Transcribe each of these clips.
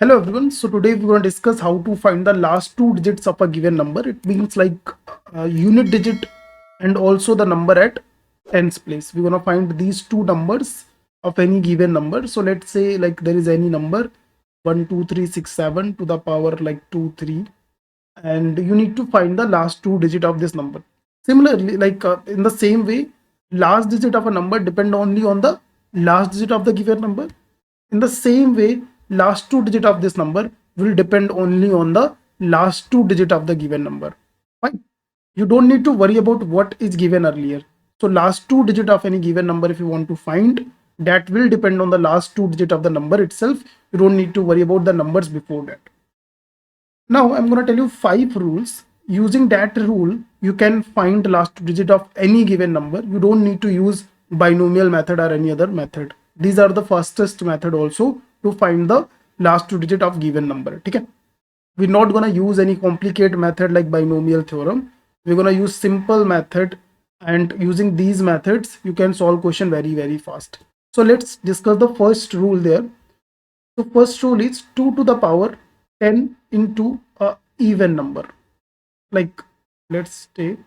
Hello everyone. So today we're going to discuss how to find the last two digits of a given number. It means like unit digit and also the number at tens place. We're going to find these two numbers of any given number. So let's say like there is any number 1, 2, 3, 6, 7 to the power like 2, 3, and you need to find the last two digit of this number. Similarly, like in the same way, last digit of a number depend only on the last digit of the given number. In the same way, last two digit of this number will depend only on the last two digit of the given number. Fine. You don't need to worry about what is given earlier. So last two digit of any given number, if you want to find, that will depend on the last two digit of the number itself. You don't need to worry about the numbers before that. Now I'm going to tell you 5 rules. Using that rule, you can find the last digit of any given number. You don't need to use binomial method or any other method. These are the fastest method also to find the last two digit of given number. Okay? We're not going to use any complicated method like binomial theorem. We're going to use simple method, and using these methods, you can solve question very fast. So let's discuss the first rule there. So first rule is 2 to the power 10 into a even number. Like let's take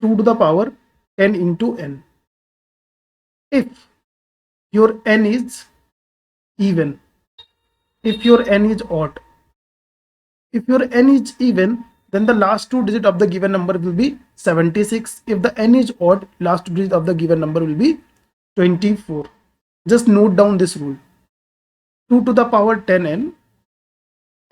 2 to the power 10 into n. If your n is even, if your n is odd, if your n is even, then the last two digit of the given number will be 76. If the n is odd, last digit of the given number will be 24. Just note down this rule. 2 to the power 10n,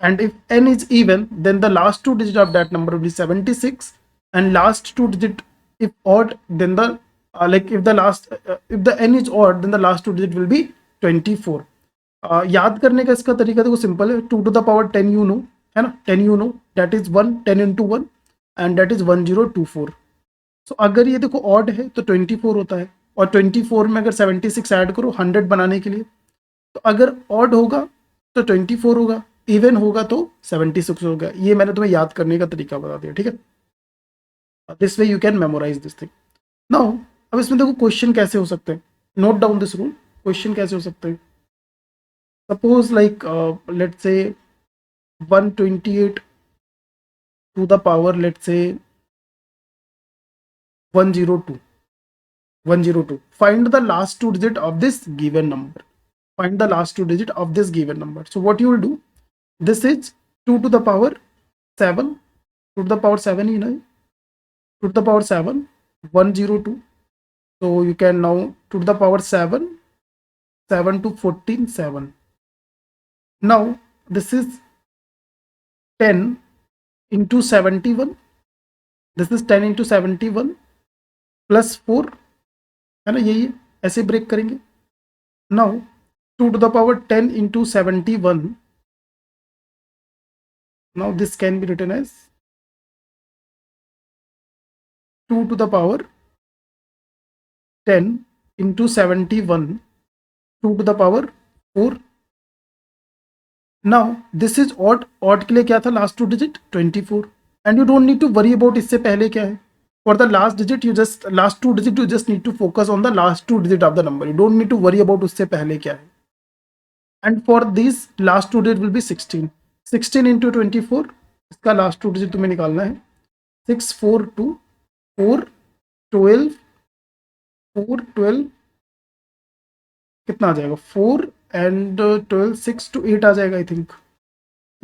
and if n is even, then the last two digit of that number will be 76, and last two digit if odd, then the if the n is odd, then the last two digit will be 24. याद करने का इसका तरीका देखो simple है. 2 to the power 10 you know, है ना, 10 you know, that is 1, 10 into 1, and that is 1024. So अगर ये देखो odd है तो 24 होता है, और 24 में अगर 76 ऐड करो 100 बनाने के लिए, तो अगर odd होगा तो 24 होगा, इवन होगा तो 76 होगा. ये मैंने तुम्हें याद करने का तरीका बता दिया. ठीक है, this way you can memorise this thing. Now अब इसमें देखो क्वेश्चन कैसे हो सकते हैं. Note down this rule. Question कैसे हो सकते हैं. Suppose like let's say 128 to the power, let's say 102. 102. Find the last two digit of this given number. Find the last two digit of this given number. So what you will do, this is 2 to the power 7. 2 to the power 7, you know, 2 to the power 7, 102. So you can now 2 to the power 7, 7 to 14, 7. Now this is 10 into 71. This is 10 into 71 plus 4, है ना, यही है, ऐसे break करेंगे. Now 2 to the power 10 into 71. Now this can be written as 2 to the power 10 into 71, 2 to the power 4. Now this is odd. Odd के लिए क्या था last two digit 24, and you don't need to worry about इससे पहले क्या है. For the last digit, you just last two digit, you just need to focus on the last two digit of the number. You don't need to worry about उससे पहले क्या है. And for these last two digit will be 16. 16 into 24, इसका last two digit तुम्हें निकालना है. 6, 4, 2, 4, 12, 4, 12, कितना आ जाएगा 4 एंड 12, 6 to 8 आ जाएगा आई थिंक.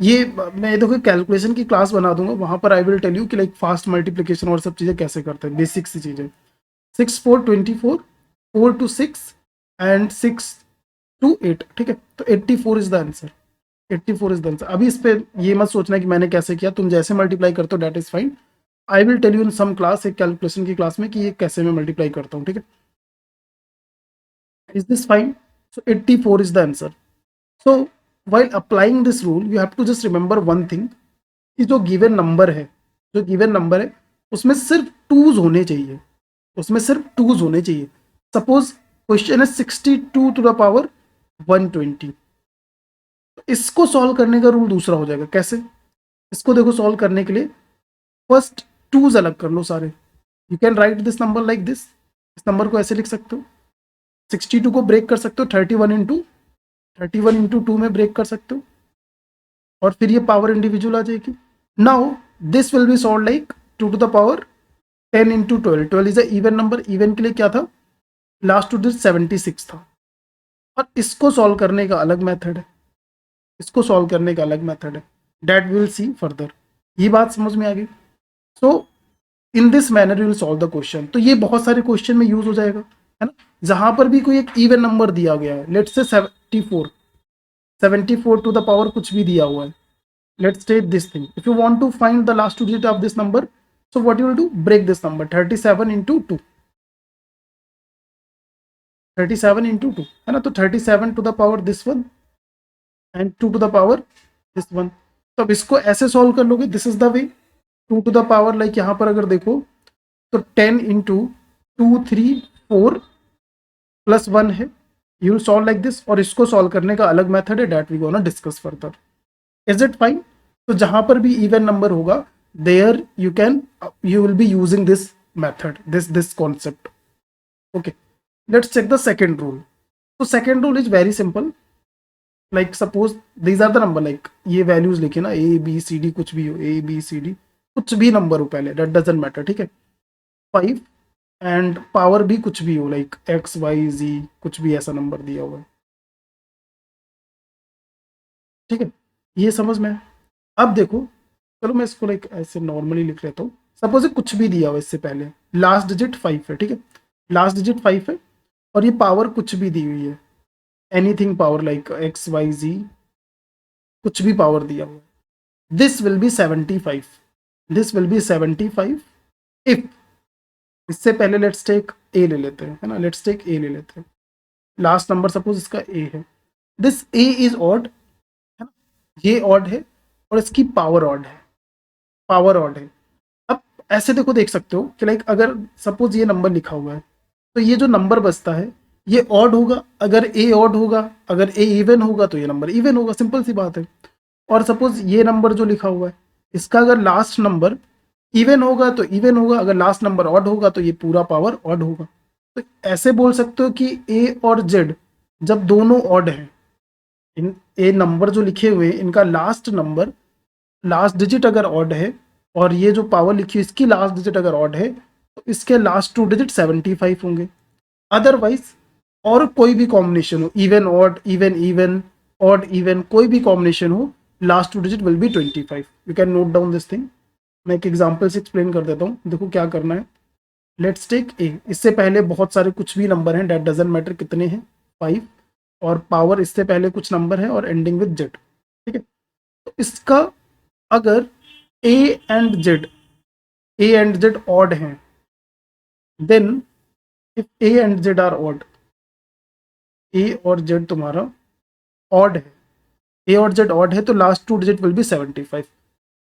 ये मैं देखो कैलकुलेशन की क्लास बना दूंगा, वहां पर आई विल टेल यू कि लाइक फास्ट मल्टीप्लिकेशन और सब चीज़ें कैसे करते हैं, बेसिक सी चीज़ें. 6, 4, 24, 4 to 6 एंड 6 to 8. ठीक है, तो 84 is the answer. 84 is the answer. अभी इस पे ये मत सोचना कि मैंने कैसे किया, तुम जैसे मल्टीप्लाई करते हो that is fine. I will tell you in some class, एक कैलकुलेशन की क्लास में, कि ये कैसे मैं मल्टीप्लाई करता हूँ. ठीक है, is this fine. So 84 is the answer. So while applying this rule, you have to just remember one thing, कि जो गिवन नंबर है, जो गिवन नंबर है उसमें सिर्फ टूज होने चाहिए, उसमें सिर्फ टूज होने चाहिए. सपोज क्वेश्चन है 62 to the power 120. तो इसको सॉल्व करने का रूल दूसरा हो जाएगा. कैसे, इसको देखो सॉल्व करने के लिए फर्स्ट टूज अलग कर लो सारे. You can write this number like this. इस नंबर को ऐसे लिख सकते हो. 62 को ब्रेक कर सकते हो 31 इंटू 2 में ब्रेक कर सकते हो. और फिर ये पावर इंडिविजुअल आ जाएगी। Now this will be solve like 2 to the power 10 into 12। 12 is a even number, even के लिए क्या था, लास्ट टू डिजिट 76 था। और इसको सॉल्व करने का अलग मेथड है, इसको सॉल्व करने का अलग मेथड है, दैट विल सी फर्दर। ये बात समझ में आ गई। So in this manner you will solve the question. तो ये बहुत सारे क्वेश्चन में यूज हो जाएगा, है ना। जहां पर भी कोई एक इवन नंबर दिया गया है, let's say 74 to the power कुछ भी दिया हुआ है, let's take this thing. If you want to find the last two digit of this number, so what you will do, break this number 37 into 2, 37 into 2 है ना। तो 37 to the power this one and 2 to the power this one। तो अब इसको ऐसे solve कर लोगे, this is the way. 2 to the power like यहाँ पर अगर देखो तो 10 into 2 3 4 प्लस 1 है, you will solve like this. और इसको सॉल्व करने का अलग मेथड है, that we gonna discuss further. Is it fine? तो जहां पर भी इवन नंबर होगा, there you will be using this method, this concept. Okay, let's check the second rule. तो second rule is very simple. Like suppose these are the number, like ये values लिखे ना, A B C D, कुछ भी हो, A B C D कुछ भी number हो पहले, दैट डजंट मैटर, ठीक है। 5 एंड पावर भी कुछ भी हो, लाइक एक्स वाई जी, कुछ भी ऐसा नंबर दिया हुआ है, ठीक है। ये समझ में है। अब देखो, चलो मैं इसको लाइक ऐसे नॉर्मली लिख लेता हूँ। सपोज कुछ भी दिया हुआ इससे पहले, लास्ट डिजिट 5 है, ठीक है, लास्ट डिजिट 5 है, और ये पावर कुछ भी दी हुई है, anything power like X Y Z, कुछ भी पावर दिया हुआ है। This will be 75, this will be 75 if, इससे पहले लेट्स टेक ए ले लेते हैं, है ना, लेट्स टेक ए ले लेते हैं। लास्ट नंबर सपोज इसका ए है, दिस ए इज ऑड, है ना, ये ऑड है और इसकी पावर ऑड है, पावर ऑड है। अब ऐसे देखो, देख सकते हो कि लाइक अगर सपोज ये नंबर लिखा हुआ है, तो ये जो नंबर बचता है ये ऑड होगा, अगर ए ऑड होगा, अगर ए इवन होगा तो ये नंबर इवन होगा, सिंपल सी बात है। और सपोज ये नंबर जो लिखा हुआ है, इसका अगर लास्ट नंबर इवन होगा तो इवन होगा, अगर लास्ट नंबर ऑड होगा तो ये पूरा पावर ऑड होगा। तो ऐसे बोल सकते हो कि ए और जेड जब दोनों ऑड हैं, इन ए नंबर जो लिखे हुए हैं इनका लास्ट नंबर, लास्ट डिजिट अगर ऑड है, और ये जो पावर लिखी है इसकी लास्ट डिजिट अगर ऑड है, तो इसके लास्ट 2 डिजिट 75 होंगे। अदरवाइज और कोई भी कॉम्बिनेशन हो, even odd, even even, odd even, कोई भी कॉम्बिनेशन हो, last 2 digit will be 25। You can note down this thing. मैं एक एग्जांपल से एक्सप्लेन कर देता हूँ, देखो क्या करना है। लेट्स टेक ए, इससे पहले बहुत सारे कुछ भी नंबर हैं, दैट डजंट मैटर कितने हैं, 5, और पावर इससे पहले कुछ नंबर है और एंडिंग विद जेड, ठीक है। तो इसका अगर A and Z, A and Z odd हैं, then if A and Z are odd, A और जेड तुम्हारा ऑड है, ए और जेड ऑड है, तो लास्ट 2 डिजिट विल बी 75।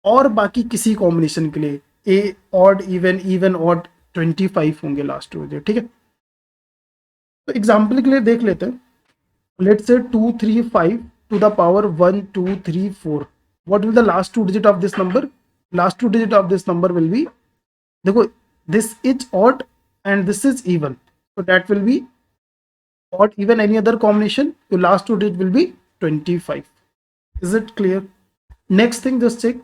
और बाकी किसी कॉम्बिनेशन के लिए ए ऑड इवन, इवन ऑड, 25 होंगे लास्ट 2 डिजिट, ठीक है। तो एग्जाम्पल के लिए देख लेते हैं। Let's say 2 3 5 to the power 1 2 3 4, what will the last 2 digit of this number, last 2 digit of this number will be, देखो this is odd and this is even, so that will be odd even, any other combination, your last 2 digit will be 25। is it clear? Next thing, just check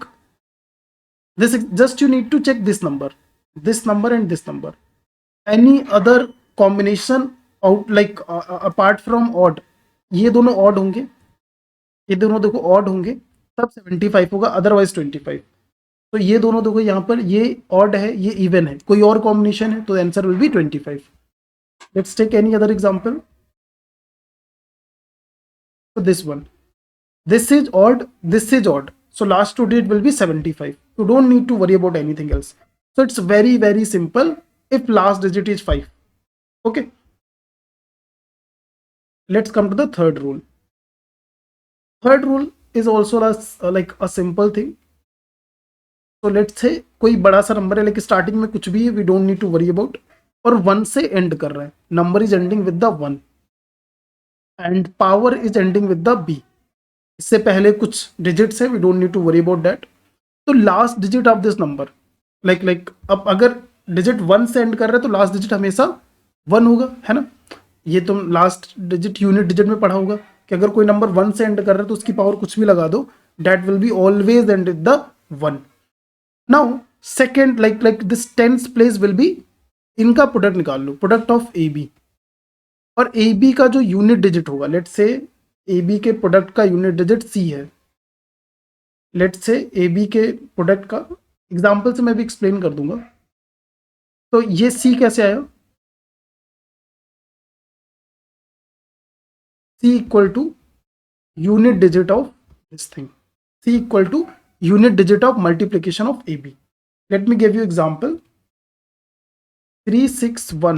this, just you need to check this number, this number and this number, any other combination out like apart from odd, ये दोनों odd होंगे, ये दोनों देखो odd होंगे, तब 75 होगा, otherwise 25। तो ये दोनों देखो, यहाँ पर ये ऑड है, ये इवन है, कोई और कॉम्बिनेशन है, तो answer will be 25। Let's take any other example. तो this one, this is odd, this is odd, so last 2 digit will be 75, you don't need to worry about anything else, so it's very very simple if last digit is 5। okay, let's come to the third rule। third rule is also like a simple thing। तो let's say कोई बड़ा सा number है, लेकिन starting में कुछ भी है, we don't need to worry about, और 1 से एंड कर रहा है, number is ending with the 1 and power is ending with the B, इससे पहले कुछ डिजिट्स है, we don't need to worry about that. तो last digit of this number, like अब अगर डिजिट 1 से एंड कर रहा है तो लास्ट डिजिट हमेशा 1 होगा, है ना। ये तुम लास्ट डिजिट यूनिट डिजिट में पढ़ा होगा कि अगर कोई नंबर 1 से एंड कर रहा है तो उसकी पावर कुछ भी लगा दो, that will be always end with the 1. Now second, like this tens place will be, इनका प्रोडक्ट निकाल लो, प्रोडक्ट ऑफ ए बी, और ए बी का जो यूनिट डिजिट होगा, लेट से ए बी के प्रोडक्ट का यूनिट डिजिट सी है, लेट से ए बी के प्रोडक्ट का, एग्जाम्पल से मैं भी एक्सप्लेन कर दूंगा। तो ये सी कैसे आया, C equal to unit digit of this thing, C equal to unit digit of multiplication of A B. Let me give you example, 361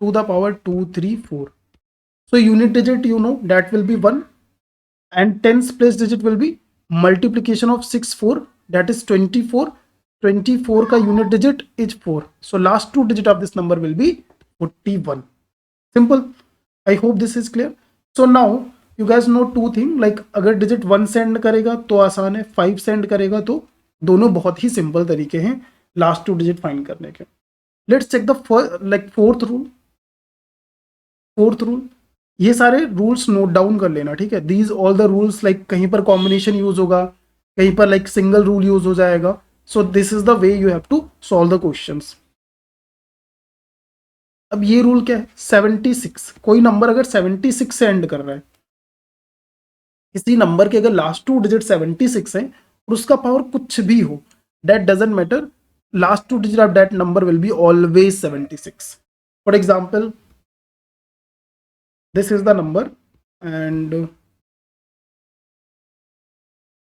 to the power 234. So unit digit you know that will be 1, and tens place digit will be multiplication of 6 4, that is 24. 24 का unit digit is 4, so last two digit of this number will be 41. Simple. I hope this is clear. So now you guys know two thing, like अगर digit 1 send करेगा तो आसान है, 5 send करेगा तो, दोनों बहुत ही सिंपल तरीके हैं लास्ट टू डिजिट फाइंड करने के। Let's check the fourth rule. Fourth rule, ये सारे रूल्स नोट डाउन कर लेना, ठीक है। These all the rules, like कहीं पर कॉम्बिनेशन यूज होगा, कहीं पर लाइक सिंगल रूल यूज हो जाएगा। So this is the way you have to solve the questions. अब ये रूल क्या है, 76, कोई नंबर अगर 76 से एंड कर रहा है, किसी नंबर के अगर लास्ट टू डिजिट 76 है और उसका पावर कुछ भी हो, that doesn't matter, last two digit of that number will be always 76. For example, this is the number and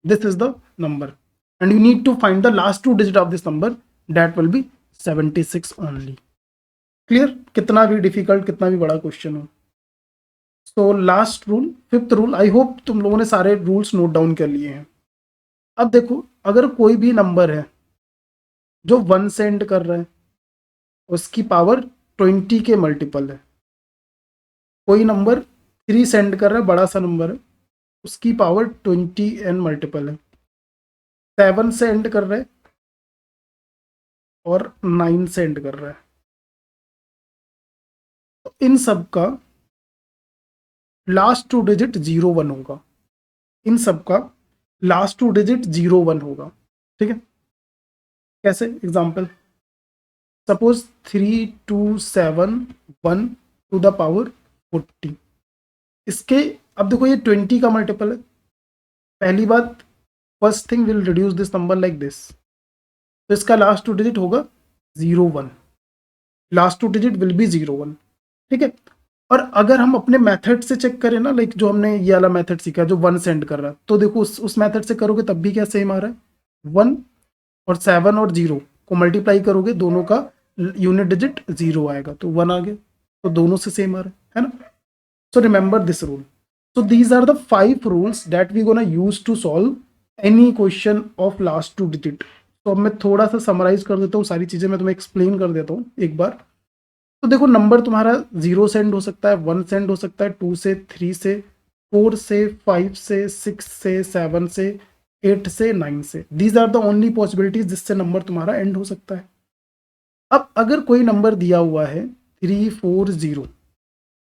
this is the number, and you need to find the last two digit of this number, that will be 76 only. Clear? कितना भी difficult, कितना भी बड़ा question हो। So last rule, fifth rule, I hope तुम लोगों ने सारे रूल्स नोट डाउन कर लिए हैं। अब देखो, अगर कोई भी नंबर है जो 1 सेंड कर रहा है, उसकी पावर 20 के मल्टीपल है। कोई नंबर 3 सेंड कर रहा है, बड़ा सा नंबर है, उसकी पावर 20n मल्टीपल है। 7 सेंड कर रहा है और 9 सेंड कर रहा है, तो इन सब का लास्ट टू डिजिट 01 होगा, इन सब का लास्ट टू डिजिट 01 होगा, ठीक है। कैसे, example, suppose 3271 to the power 40, इसके, अब देखो ये 20 का मल्टीपल है। पहली बात, first thing will reduce this number like this, तो इसका लास्ट टू डिजिट होगा 01, last two digit will be 01, ठीक है। और अगर हम अपने मेथड से चेक करें ना, लाइक जो हमने ये वाला मेथड सीखा जो 1 सेंड कर रहा है, तो देखो उस मेथड से करोगे तब भी क्या सेम आ रहा है, 1 और 7 और 0 को मल्टीप्लाई करोगे, दोनों का यूनिट डिजिट 0 आएगा, तो 1 आ गया, तो दोनों से सेम आ रहा है ना। So remember this rule. So these are the 5 rules that we gonna use to solve any question of last two digit. तो अब मैं थोड़ा सा समराइज कर देता हूँ, सारी चीज़ें मैं तुम्हें एक्सप्लेन कर देता हूँ एक बार। तो देखो, नंबर तुम्हारा 0 सेंड हो सकता है, 1 सेंड हो सकता है, 2 से, 3 से, 4 से, 5 से, 6 से, 7 से, 8 से, 9 से। These are the only possibilities जिससे नंबर तुम्हारा एंड हो सकता है। अब अगर कोई नंबर दिया हुआ है 340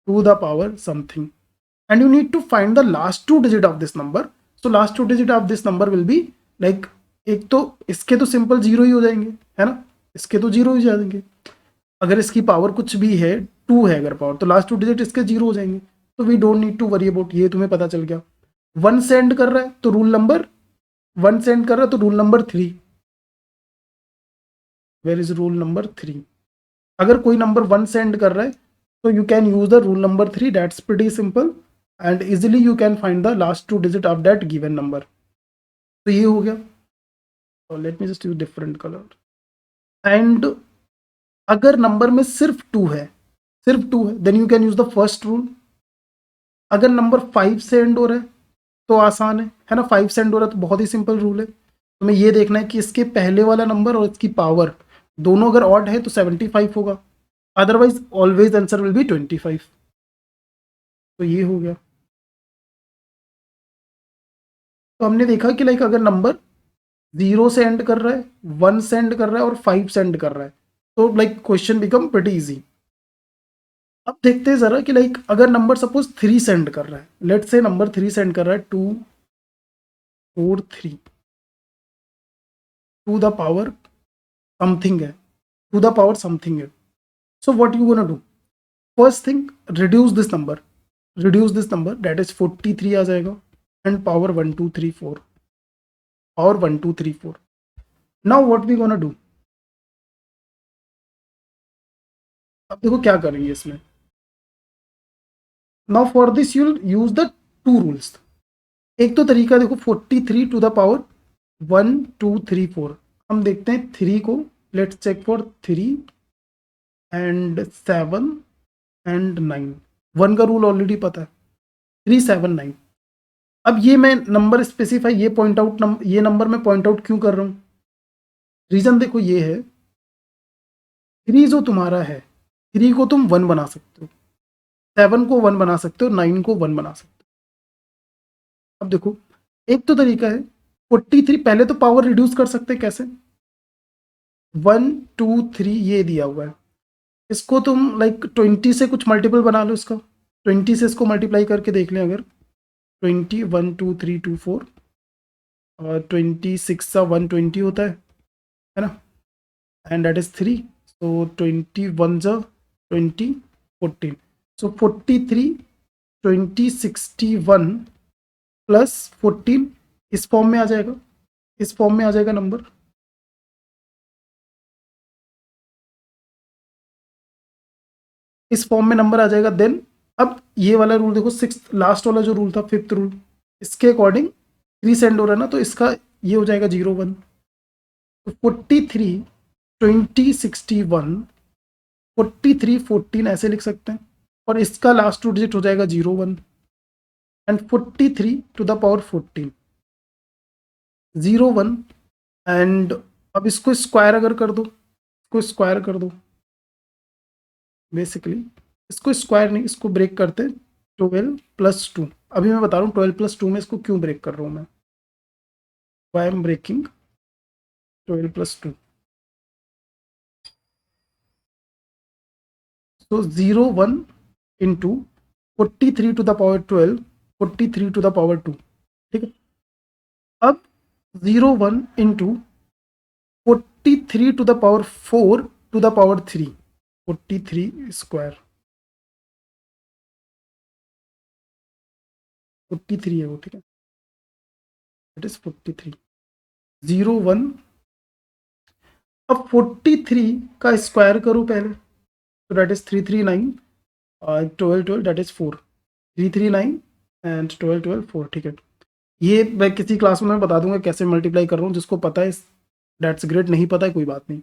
to the power something, and you need to find the last two digit of this number, so last two digit of this number will be like, एक तो इसके तो सिंपल 0 ही हो जाएंगे, है ना, इसके तो 0 ही जाएंगे। अगर इसकी पावर कुछ भी है, 2 है अगर पावर, तो लास्ट टू डिजिट इसके 0 हो जाएंगे, तो we don't need to worry about, ये तुम्हें पता चल गया। 1 सेंड कर रहा है तो रूल नंबर 1 सेंड कर रहा है तो rule number 3, where is rule number 3। अगर कोई नंबर 1 सेंड कर रहा है तो you can use the rule number 3, that's pretty simple, and easily you can find the last two digit of that given number. तो ये हो गया, और let me just use different colour. And अगर नंबर में सिर्फ 2 है, सिर्फ 2 है, then you can use the first rule. अगर नंबर 5 से एंड हो रहा है तो आसान है ना, 5 से एंड हो रहा है तो बहुत ही सिंपल रूल है, तुम्हें ये देखना है कि इसके पहले वाला नंबर और इसकी पावर दोनों अगर ऑड है तो 75 होगा, otherwise always answer will be 25। तो ये हो गया। तो हमने देखा कि लाइक अगर नंबर 0 से एंड कर रहा है, 1 से एंड कर रहा है और 5 से एंड कर रहा है, तो like question become pretty easy. अब देखते हैं जरा कि लाइक अगर नंबर सपोज 3 सेंड कर रहा है, लेट्स से नंबर 3 सेंड कर रहा है, 2 43 टू द पावर समथिंग है, टू द पावर समथिंग है. So what you gonna do? First thing, reduce this number. Reduce this number, that is 43 आ जाएगा, and power 1 2 3 4, power 1 2 3 4. Now what we gonna do? अब देखो क्या करेंगे इसमें. Now for this you'll use the two rules. एक तो तरीका देखो 43 टू द पावर 1 2 3 4. हम देखते हैं 3 को, let's check for 3 and 7 and 9. 1 का रूल ऑलरेडी पता है, 3 7 9. अब ये मैं नंबर स्पेसिफाई, ये पॉइंट आउट, ये नंबर मैं पॉइंट आउट क्यों कर रहा हूँ? रीजन देखो ये है, 3 जो तुम्हारा है, 3 को तुम 1 बना सकते हो, 7 को 1 बना सकते हो, 9 को 1 बना सकते हो. अब देखो एक तो तरीका है 43, पहले तो पावर रिड्यूस कर सकते हैं. कैसे? 1 2 3 ये दिया हुआ है, इसको तुम लाइक 20 से कुछ मल्टीपल बना लो इसका. 20 से इसको मल्टीप्लाई करके देख लें अगर. 20 1 2 3 2 4 और 26 सा 120 होता है ना, एंड दैट इज 3. सो 21 जा 20 14. सो 43 20 61 प्लस 14 इस फॉर्म में आ जाएगा, इस फॉर्म में आ जाएगा नंबर. इस फॉर्म में नंबर आ जाएगा. देन अब ये वाला रूल देखो, सिक्स लास्ट वाला जो रूल था, फिफ्थ रूल, इसके अकॉर्डिंग 3 सेंड हो रहा है ना, तो इसका ये हो जाएगा 0 1. तो 43 20 61 43 14 ऐसे लिख सकते हैं, और इसका लास्ट टू डिजिट हो जाएगा 0 1 and 43 to the power 14 0 1. And अब इसको स्क्वायर अगर कर दो, इसको स्क्वायर कर दो, बेसिकली इसको स्क्वायर नहीं, इसको ब्रेक करते 12 प्लस 2. अभी मैं बता रहा हूँ 12 प्लस 2 में इसको क्यों ब्रेक कर रहा हूँ मैं. Why am breaking 12 plus 2. तो 0 1 into 43 to the power 12, 43 to the power 2. ठीक है. अब 0 1 into 43 to the power 4 to the power 3, 43 square, 43 है वो. ठीक है, इट इज 43. 0 1. अब 43 का स्क्वायर करो पहले, तो दैट इज 339 और 12 12 दैट इज 4, 339 एंड 12 12 4. ठीक है, ये मैं किसी क्लास में मैं बता दूंगा कैसे मल्टीप्लाई कर रहा हूँ, जिसको पता है दैट्स ग्रेट, नहीं पता है कोई बात नहीं.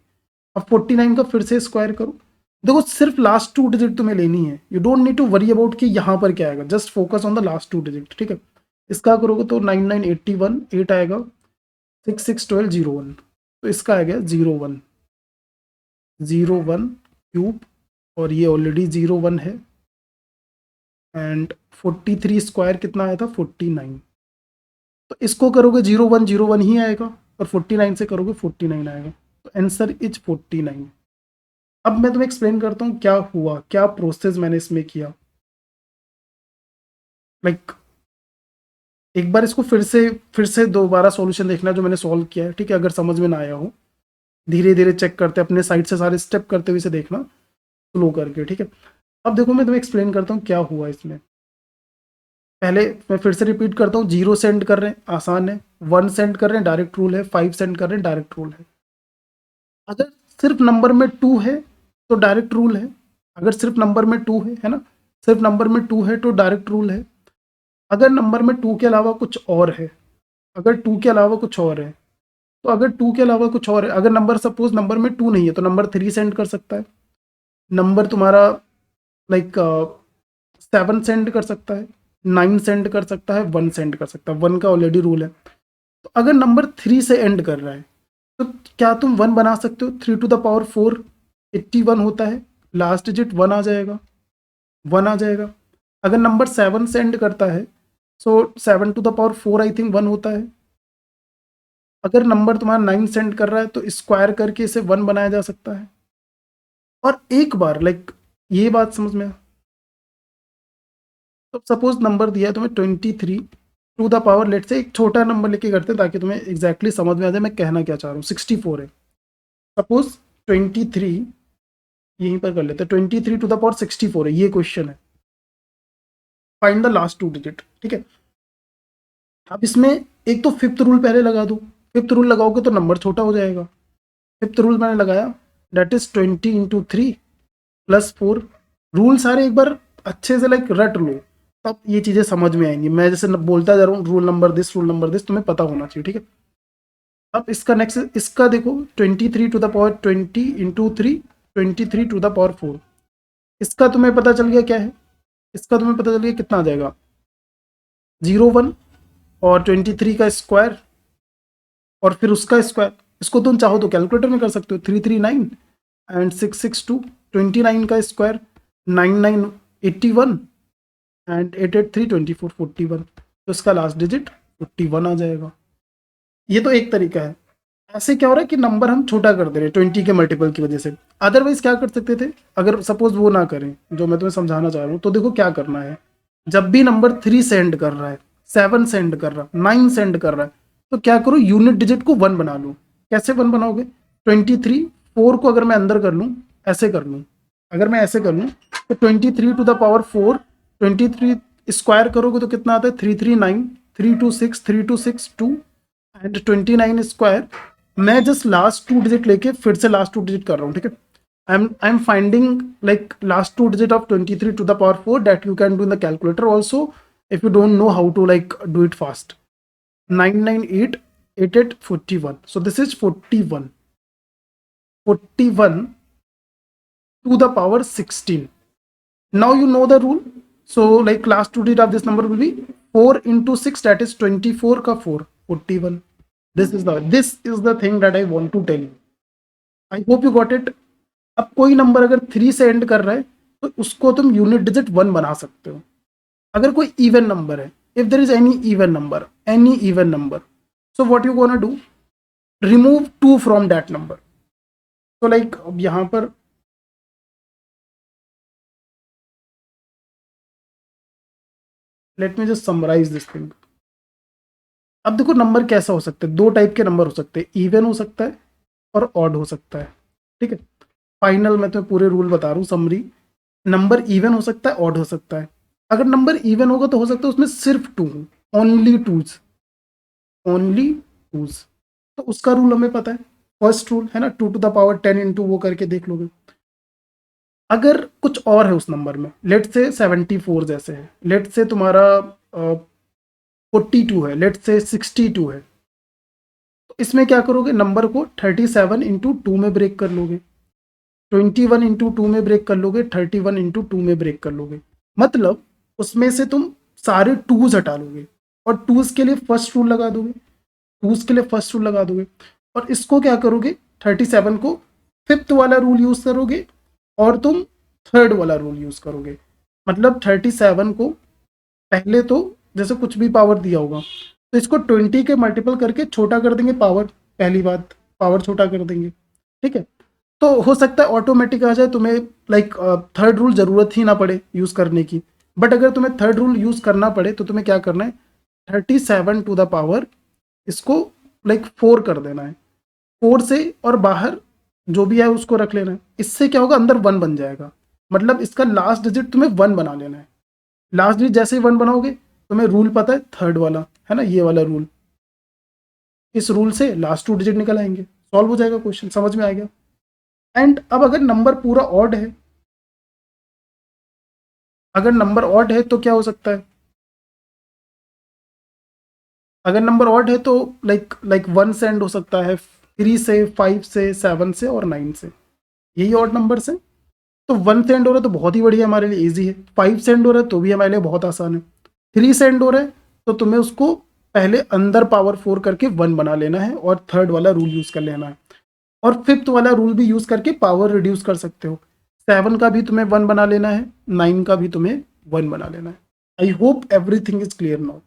अब 49 का फिर से स्क्वायर करो. देखो सिर्फ लास्ट टू डिजिट तुम्हें लेनी है, you don't need to worry about कि यहाँ पर क्या आएगा, just focus on the last two digit. ठीक है, इसका करोगे तो 9 9 81 8 आएगा, 6 6 12 0 1. तो इसका आ गया 0 1 0 1 क्यूब, और ये ऑलरेडी 0 1 है. एंड 43 स्क्वायर कितना आया था 49. तो इसको करोगे 0 1 0 1 ही आएगा, और 49 से करोगे 49 आएगा. तो आंसर इज 49. अब मैं तुम्हें एक्सप्लेन करता हूँ क्या हुआ, क्या प्रोसेस मैंने इसमें किया. लाइक एक बार इसको फिर से दोबारा सॉल्यूशन देखना जो मैंने सॉल्व किया है. ठीक है, अगर समझ में ना आया हो, धीरे धीरे चेक करते अपने साइड से सारे स्टेप करते हुए इसे देखना स्लो करके. ठीक है, अब देखो मैं तुम्हें एक्सप्लेन करता हूँ क्या हुआ इसमें. पहले मैं फिर से रिपीट करता हूँ, 0 सेंड कर रहे हैं आसान है, 1 सेंड कर रहे हैं डायरेक्ट रूल है, 5 सेंड कर रहे हैं डायरेक्ट रूल है. अगर सिर्फ नंबर में 2 है तो डायरेक्ट रूल है. अगर सिर्फ नंबर में 2 है ना, सिर्फ नंबर में 2 है तो डायरेक्ट रूल है. अगर नंबर में 2 के अलावा कुछ और है, अगर 2 के अलावा कुछ और है, तो अगर 2 के अलावा कुछ और है, अगर नंबर सपोज नंबर में 2 नहीं है तो नंबर 3 सेंड कर सकता है. नंबर तुम्हारा लाइक 7 सेंड कर सकता है, 9 सेंड कर सकता है, 1 सेंड कर सकता है. 1 का ऑलरेडी रूल है. तो अगर नंबर 3 से एंड कर रहा है तो क्या तुम 1 बना सकते हो. 3 टू द पावर 4 81 होता है, लास्ट डिजिट 1 आ जाएगा, 1 आ जाएगा. अगर नंबर 7 से एंड करता है, so 7 to the power 4 I think 1 होता है. अगर नंबर तुम्हारा 9 सेंड कर रहा है तो स्क्वायर करके इसे 1 बनाया जा सकता है. और एक बार लाइक ये बात समझ में, तो सपोज नंबर दिया है तुम्हें 23 टू द पावर, लेट से एक छोटा नंबर लेके करते हैं ताकि तुम्हें एग्जैक्टली समझ में आ जाए मैं कहना क्या चाह रहा हूँ। 64 है, सपोज 23, यहीं पर कर लेते हैं, 23 टू द पावर 64 है, ये क्वेश्चन है। Find the last two digit, ठीक है। अब इसमें एक तो फिफ्थ रूल पहले लगा दो, फिफ्थ रूल लगाओगे तो नंबर छोटा हो जाएगा। फिफ्थ रूल मैंने लगाया, that is 20 into 3 plus 4। Rule सारे एक बार अच्छे से लाइक रट लो, तब ये चीज़ें समझ में आएंगी। मैं जैसे बोलता जा रहा हूँ रूल नंबर दिस तुम्हें पता होना चाहिए, ठीक है। अब इसका नेक्स्ट, इसका देखो 23 to the power 20 into 3, 23 to the power 4। इसका तुम्हें पता चल गया क्या है, इसका तुम्हें पता चल गया कितना आ जाएगा, 01 और 23 का स्क्वायर और फिर उसका स्क्वायर। इसको तुम चाहो तो कैलकुलेटर में कर सकते हो, 339 एंड 662, 29 का स्क्वायर 9981 एंड 883 24 41, तो इसका लास्ट डिजिट 41 आ जाएगा। ये तो एक तरीका है। ऐसे क्या हो रहा है कि नंबर हम छोटा कर दे रहे हैं 20 के मल्टीपल की वजह से। अदरवाइज क्या कर सकते थे, अगर सपोज वो ना करें जो मैं तुम्हें समझाना चाह रहा हूँ, तो देखो क्या करना है। जब भी नंबर 3 सेंड कर रहा है, 7 सेंड कर रहा है, 9 सेंड कर रहा है, तो क्या करो, यूनिट डिजिट को 1 बना लो। कैसे 1 बनाओगे, 23 4 को अगर मैं अंदर कर लूँ, ऐसे कर लूँ, अगर मैं ऐसे कर लूँ तो 23 टू द पावर 4, 23 स्क्वायर करोगे तो कितना आता है, 339, 326, 326 2 एंड 29 स्क्वायर। मैं जस्ट लास्ट टू डिजिट लेके फिर से लास्ट टू डिजिट कर रहा हूँ, ठीक है। I am finding like last two digit of 23 to the power 4 that you can do in the calculator also if you don't know how to like do it fast. 998 88 41, so this is 41 to the power 16. Now you know the rule, so like last two digit of this number will be 4 into 6, that is 24 का 4, 41. this is the thing that I want to tell you. I hope you got it. अब कोई number अगर 3 से end कर रहा है तो उसको तुम यूनिट डिजिट 1 बना सकते हो। अगर कोई इवन नंबर है, if there is any even number, so what you gonna do, remove 2 from that number. तो लाइक अब यहां पर let me just summarise this thing. अब देखो नंबर कैसा हो सकता है, दो टाइप के नंबर हो सकते हैं, इवन हो सकता है और ऑड हो सकता है, ठीक है। फाइनल मैं तुम्हें पूरे रूल बता रहा हूँ, समरी। नंबर इवन हो सकता है, ऑड हो सकता है। अगर नंबर इवन होगा तो हो सकता है उसमें सिर्फ 2, ओनली टूज, तो उसका रूल हमें पता है, फर्स्ट रूल है ना, 2 टू द पावर 10 इंटू वो करके देख लोगे। अगर कुछ और है उस नंबर में, लेट से 74 जैसे है, लेट से तुम्हारा 42 है, लेट से 62 है, तो इसमें क्या करोगे, नंबर को 37 इंटू 2 में ब्रेक कर लोगे, 21 इंटू 2 में ब्रेक कर लोगे, 31 इंटू 2 में ब्रेक कर लोगे। मतलब उसमें से तुम सारे टूज हटा लोगे और टूज के लिए फर्स्ट रूल लगा दोगे, और इसको क्या करोगे, 37 को फिफ्थ वाला रूल यूज करोगे और तुम थर्ड वाला रूल यूज करोगे। मतलब 37 को पहले तो जैसे कुछ भी पावर दिया होगा तो इसको 20 के मल्टीपल करके छोटा कर देंगे पावर, पहली बात पावर छोटा कर देंगे, ठीक है। तो हो सकता है ऑटोमेटिक आ जाए, तुम्हें लाइक थर्ड रूल जरूरत ही ना पड़े यूज करने की। बट अगर तुम्हें थर्ड रूल यूज करना पड़े तो तुम्हें क्या करना है, 37 टू द पावर इसको लाइक 4 कर देना है, 4 से और बाहर जो भी है उसको रख लेना है। इससे क्या होगा, अंदर 1 बन जाएगा। मतलब इसका लास्ट डिजिट तुम्हें 1 बना लेना है। लास्ट डिजिट जैसे ही 1 बनाओगे, तुम्हें रूल पता है थर्ड वाला, है ना, ये वाला रूल, इस रूल से लास्ट 2 डिजिट निकल आएंगे, सॉल्व हो जाएगा क्वेश्चन, समझ में आ गया। एंड अब अगर नंबर पूरा ऑड है, तो क्या हो सकता है, अगर नंबर ऑड है तो लाइक 1 से एंड हो सकता है, 3 से, 5 से, 7 से और 9 से, यही ऑड नंबर से। तो 1 से एंड हो रहा है तो बहुत ही बढ़िया, हमारे लिए इजी है। 5 से एंड हो रहा है तो भी हमारे लिए बहुत आसान है। 3 से एंड हो रहा है तो तुम्हें उसको पहले अंदर पावर 4 करके 1 बना लेना है और थर्ड वाला रूल यूज कर लेना है, और फिफ्थ वाला रूल भी यूज करके पावर रिड्यूस कर सकते हो। 7 का भी तुम्हें 1 बना लेना है, 9 का भी तुम्हें 1 बना लेना है। I hope everything is clear now,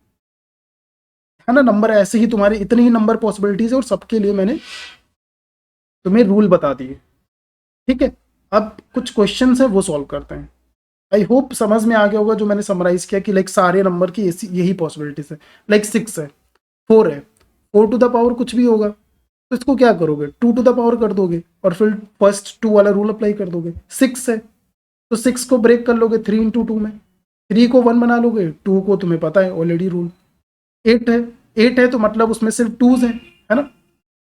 है ना। नंबर ऐसे ही तुम्हारे इतने ही नंबर पॉसिबिलिटीज है और सबके लिए मैंने तुम्हें रूल बता दिए, ठीक है। अब कुछ क्वेश्चंस है वो सॉल्व करते हैं। आई होप समझ में आ गया होगा जो मैंने समराइज किया कि लाइक सारे नंबर की यही पॉसिबिलिटीज है। लाइक 6 है, 4 है, 4 टू द पावर कुछ भी होगा, तो इसको क्या करोगे, 2 टू द पावर कर दोगे और फिर फर्स्ट 2 वाला रूल अप्लाई कर दोगे। 6 है तो 6 को ब्रेक कर लोगे 3 इंटू 2 में, 3 को 1 बना लोगे, 2 को तुम्हें पता है ऑलरेडी रूल। 8 है, 8 है तो मतलब उसमें सिर्फ 2s हैं, है ना,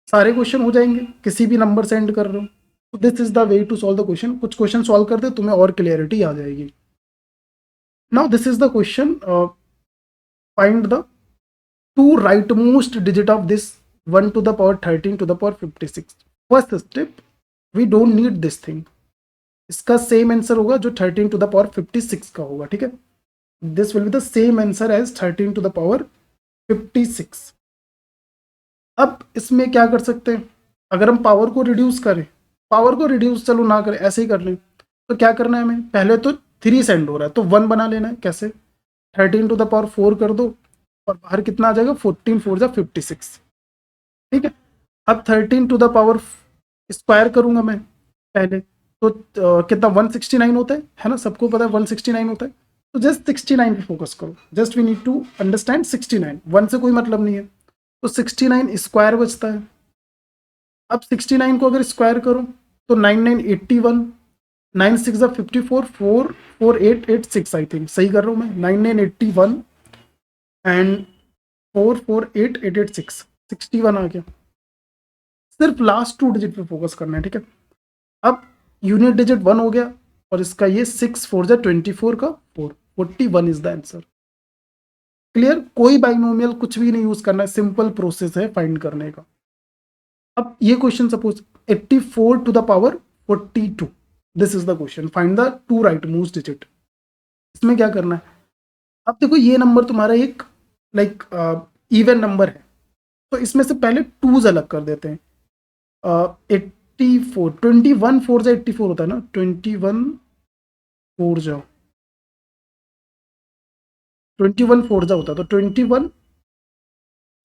सारे क्वेश्चन हो जाएंगे, किसी भी नंबर से एंड कर रहे हो। तो this is the way to solve the question. कुछ क्वेश्चन सॉल्व करते तुम्हें और क्लियरिटी आ जाएगी। Now this is the question, find the two right most digit of this 1 to the power 13 to the power 56। First step, we don't need this thing, इसका same answer होगा जो 13 to the power 56 का होगा, ठीक है। This will be the same answer as 13 to the power 56। अब इसमें क्या कर सकते हैं, अगर हम पावर को रिड्यूस करें, पावर को रिड्यूस चलो ना करें, ऐसे ही कर लें, तो क्या करना है हमें, पहले तो 3 सेंड हो रहा है तो 1 बना लेना है। कैसे, 13 टू द पावर 4 कर दो और बाहर कितना आ जाएगा, 14 4 जा 56, ठीक है। अब 13 टू द पावर स्क्वायर करूंगा मैं पहले, तो कितना 169 होता है ना, सबको पता है 169 होता है। तो जस्ट 69 पे फोकस करो, just we need to understand 69, 1 से कोई मतलब नहीं है। तो 69 स्क्वायर बचता है। अब 69 को अगर स्क्वायर करो तो 9 9 81, 9 6 54, 4 4 8 8 6, आई थिंक सही कर रहा हूँ मैं, 9 9 81 एंड 4 4 8 8 8 6, 61 आ गया। सिर्फ लास्ट 2 डिजिट पे फोकस करना है, ठीक है। अब यूनिट डिजिट 1 हो गया और इसका ये 6 4 जा 24 का 4, 41 इज द आंसर। क्लियर, कोई बाइनोमियल कुछ भी नहीं यूज करना है, सिंपल प्रोसेस है फाइंड करने का। अब ये question suppose 84 to the power 42, this is the question, find the two right most digit. इसमें क्या करना है, अब देखो ये नंबर तुम्हारा एक लाइक इवन नंबर है, तो इसमें से पहले टूज अलग कर देते हैं। 84, 21 4 जा 84 होता है ना, 21 4 जाओ 21 4 जा होता है, तो 21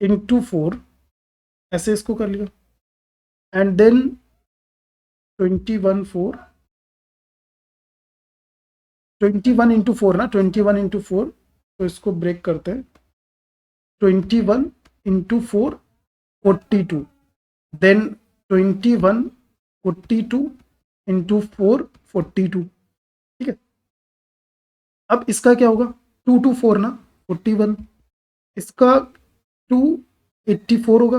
इंटू 4 ऐसे इसको कर लिया, एंड देन 21 4, 21 इंटू 4 ना, 21 इंटू 4, तो इसको ब्रेक करते हैं, 21 इंटू 4 42, देन 21 42 इंटू 4 42, ठीक है। अब इसका क्या होगा, 2 2 4 ना 41, इसका 2 84 होगा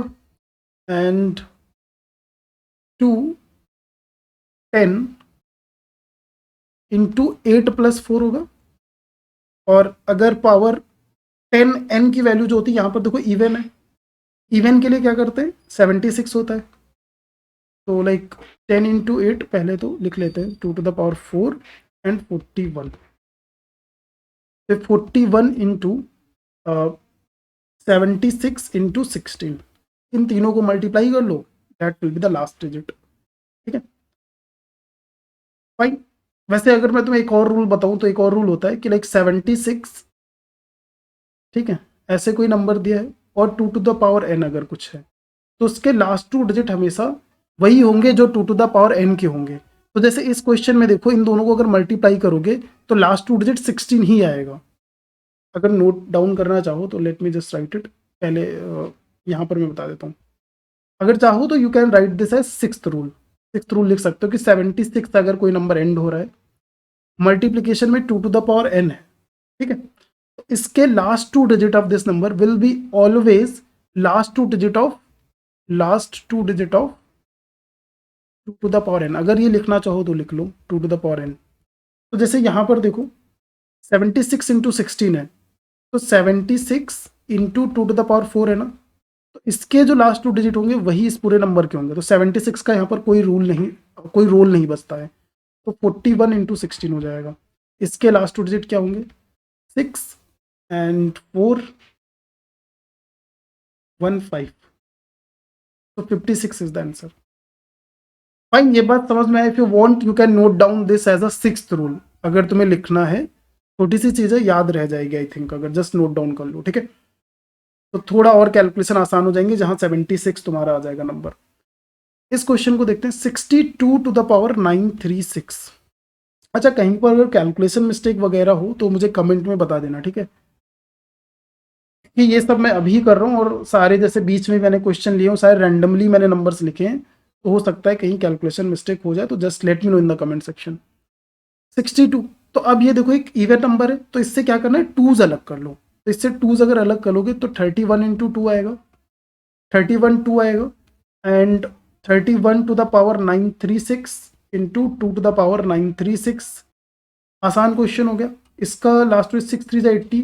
एंड 2 10 इंटू 8 प्लस 4 होगा। और अगर पावर 10 n की वैल्यू जो होती है, यहाँ पर देखो इवन है, इवन के लिए क्या करते हैं 76 होता है, तो लाइक 10 इंटू 8 पहले तो लिख लेते हैं 2 टू द पावर 4 एंड 41, फिर 41 इंटू 76 इंटू 16, इन तीनों को मल्टीप्लाई कर लो, that will be the last digit, ठीक है फाइन। वैसे अगर मैं तुम्हें एक और रूल बताऊं तो एक और रूल होता है कि लाइक 76, ठीक है, ऐसे कोई नंबर दिया है और 2 टू द पावर n अगर कुछ है, तो उसके लास्ट 2 डिजिट हमेशा वही होंगे जो 2 टू द पावर n के होंगे। तो जैसे इस क्वेश्चन में देखो, इन दोनों को अगर मल्टीप्लाई करोगे तो लास्ट 2 डिजिट 16 ही आएगा। अगर नोट डाउन करना चाहो तो late me just right it, पहले यहाँ पर मैं बता देता हूँ। अगर चाहो तो you can write this as sixth rule, sixth rule लिख सकते हो कि 76 अगर कोई नंबर एंड हो रहा है, मल्टीप्लीकेशन में 2 टू द पावर n है, ठीक है, तो इसके last 2 digit of this number will be always last 2 digit of 2 to the power n। अगर ये लिखना चाहो तो लिख लो 2 टू द पावर n। तो जैसे यहाँ पर देखो 76 इंटू 16 है, तो 76 इंटू 2 टू द पावर 4 है ना, तो इसके जो लास्ट 2 डिजिट होंगे वही इस पूरे नंबर के होंगे, तो 76 का यहाँ पर कोई रोल नहीं बचता है, तो 41 इंटू 16 हो जाएगा। इसके लास्ट 2 डिजिट क्या होंगे, 6 एंड 4 1 5, तो 56 इज द आंसर। फाइन, ये बात समझ में आए। If you want you can note down this as a sixth rule, अगर तुम्हें लिखना है, छोटी सी चीज़ है, याद रह जाएगी आई थिंक, अगर जस्ट नोट डाउन कर लो, ठीक है, तो थोड़ा और कैलकुलेशन आसान हो जाएंगे, जहां 76 तुम्हारा आ जाएगा नंबर। इस क्वेश्चन को देखते हैं, 62 टू द पावर 936, अच्छा, कहीं पर अगर कैलकुलेशन मिस्टेक वगैरह हो तो मुझे कमेंट में बता देना, ठीक है? कि ये सब मैं अभी कर रहा हूँ और सारे जैसे बीच में मैंने क्वेश्चन लिए हूँ, सारे रैंडमली मैंने नंबर्स लिखे हैं, तो हो सकता है कहीं कैलकुलेशन मिस्टेक हो जाए, तो just let me know in the comment section. 62। तो अब ये देखो एक इवन नंबर है, तो इससे क्या करना है, टूज अलग कर लो। तो इससे टूज अगर अलग करोगे तो 31 × 2 आएगा, 31 2 आएगा, and 31 to the power 936 into 2 to the power 936। आसान क्वेश्चन हो गया। इसका लास्ट में 6 3 × 80,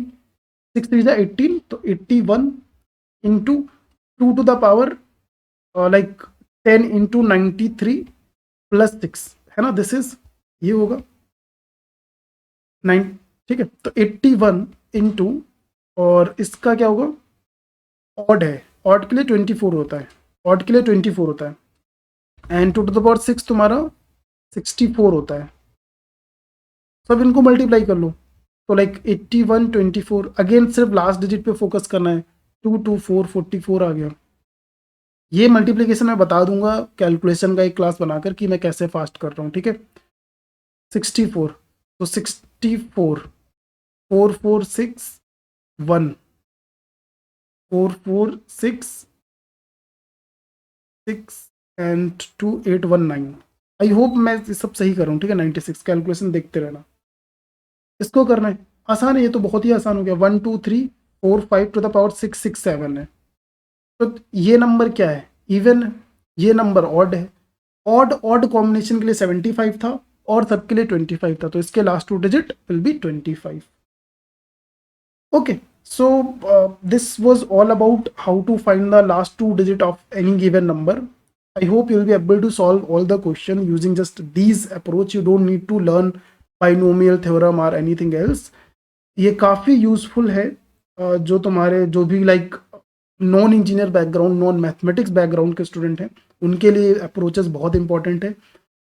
6 3 × 18, तो 81 into 2 to the power like 10 × 93 +6, है ना, दिस इज, ये होगा 9, ठीक है? तो 81 इंटू, और इसका क्या होगा, ऑड है, ऑड के लिए 24 होता है, ऑड के लिए 24 होता है, एंड 2 to the power 6 तुम्हारा 64 होता है। सब इनको मल्टीप्लाई कर लो, तो लाइक 81 24, अगेन सिर्फ लास्ट डिजिट पे फोकस करना है, 2 2 4 44 आ गया। ये मल्टीप्लीकेशन मैं बता दूंगा कैलकुलेशन का एक क्लास बनाकर कि मैं कैसे फास्ट कर रहा हूँ, ठीक है? 64, तो 64, 4 4 6 1, 4 4 6 6 एंड 2 8 1 9। आई होप मैं ये सब सही कर रहा हूँ, ठीक है? 96, कैलकुलेशन देखते रहना। इसको करना है, आसान है, ये तो बहुत ही आसान हो गया। 1 2 3 4 5 to the power 6 6 7 है। तो ये नंबर क्या है, इवन है, ये नंबर ऑड है। ऑड ऑड कॉम्बिनेशन के लिए 75 था और सबके लिए 25 था, तो इसके last 2 digit will be 25। Okay, so this was all about how to find the last 2 digit of any given number. I hope you'll be able to solve all the question using just these approach. You don't need to learn binomial theorem or anything else. ये काफ़ी useful है जो तुम्हारे जो भी like non engineer background, non mathematics background के student हैं, उनके लिए अप्रोचेस बहुत इंपॉर्टेंट है।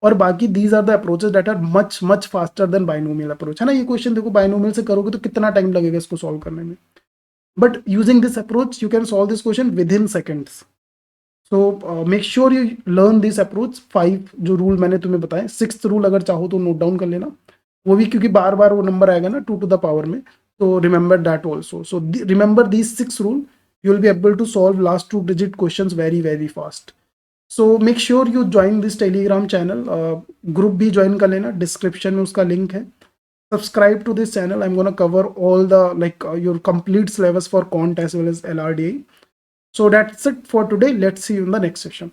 और बाकी these are the approaches that are much much faster than binomial approach, है ना? ये क्वेश्चन देखो बाइनोमियल से करोगे तो कितना टाइम लगेगा इसको सॉल्व करने में, but using this approach you can solve this question with in seconds. So make sure you learn this approach. 5 जो रूल मैंने तुम्हें बताए, 6th रूल अगर चाहो तो नोट डाउन कर लेना, वो भी क्योंकि बार बार वो नंबर आएगा ना 2 to the power में, तो remember that also. So remember these 6 rule, you will be able to solve last 2 digit questions very fast. So make sure you join this telegram channel, group भी join कर लेना, description में उसका link है। Subscribe to this channel, I'm gonna cover all the like your complete syllabus for quant as well as LRDI. So that's it for today, let's see you in the next session.